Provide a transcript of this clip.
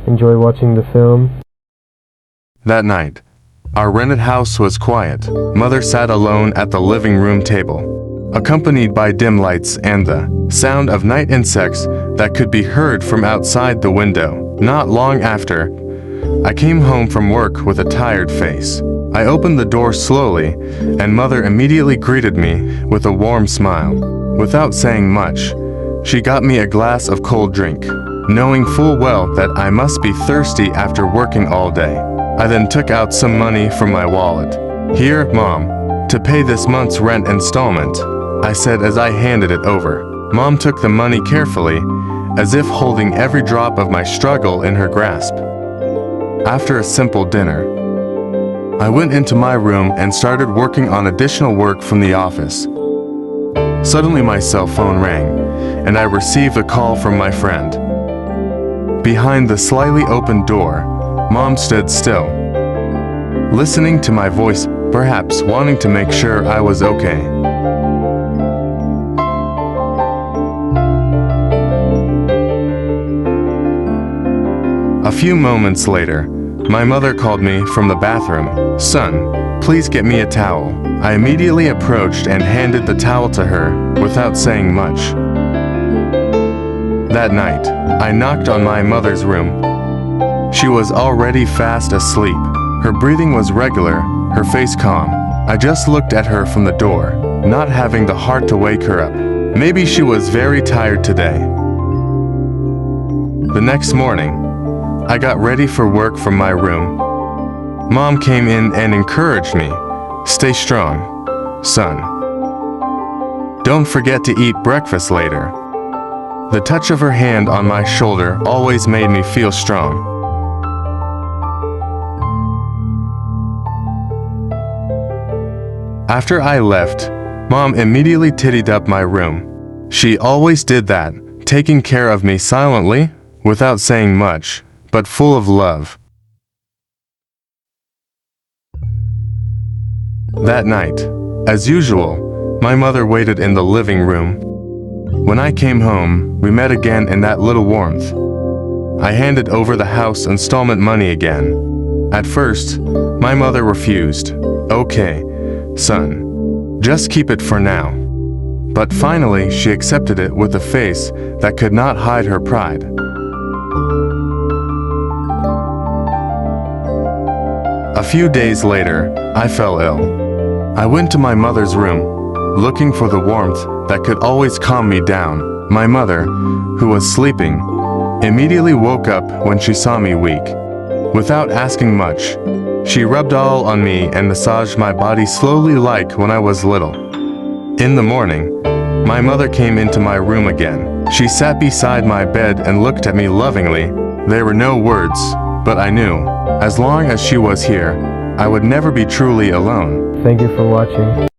enjoy watching the film. That night, our rented house was quiet. Mother sat alone at the living room table, accompanied by dim lights and the sound of night insects that could be heard from outside the window. Not long after, I came home from work with a tired face. I opened the door slowly, and Mother immediately greeted me with a warm smile. Without saying much, she got me a glass of cold drink, knowing full well that I must be thirsty after working all day. I then took out some money from my wallet. "Here, Mom, to pay this month's rent installment," I said as I handed it over. Mom took the money carefully, as if holding every drop of my struggle in her grasp. After a simple dinner, I went into my room and started working on additional work from the office. Suddenly my cell phone rang, and I received a call from my friend. Behind the slightly open door, Mom stood still, listening to my voice, perhaps wanting to make sure I was okay. A few moments later, my mother called me from the bathroom. "Son, please get me a towel." I immediately approached and handed the towel to her without saying much. That night, I knocked on my mother's room. She was already fast asleep. Her breathing was regular, her face calm. I just looked at her from the door, not having the heart to wake her up. Maybe she was very tired today. The next morning, I got ready for work from my room. Mom came in and encouraged me. "Stay strong, son. Don't forget to eat breakfast later." The touch of her hand on my shoulder always made me feel strong. After I left, Mom immediately tidied up my room. She always did that, taking care of me silently, without saying much, but full of love. That night, as usual, my mother waited in the living room. When I came home, we met again in that little warmth. I handed over the house installment money again. At first, my mother refused. "Okay, son, just keep it for now." But finally, she accepted it with a face that could not hide her pride. A few days later, I fell ill. I went to my mother's room, looking for the warmth that could always calm me down. My mother, who was sleeping, immediately woke up when she saw me weak. Without asking much, she rubbed all on me and massaged my body slowly like when I was little. In the morning, my mother came into my room again. She sat beside my bed and looked at me lovingly. There were no words, but I knew, as long as she was here, I would never be truly alone. Thank you for watching.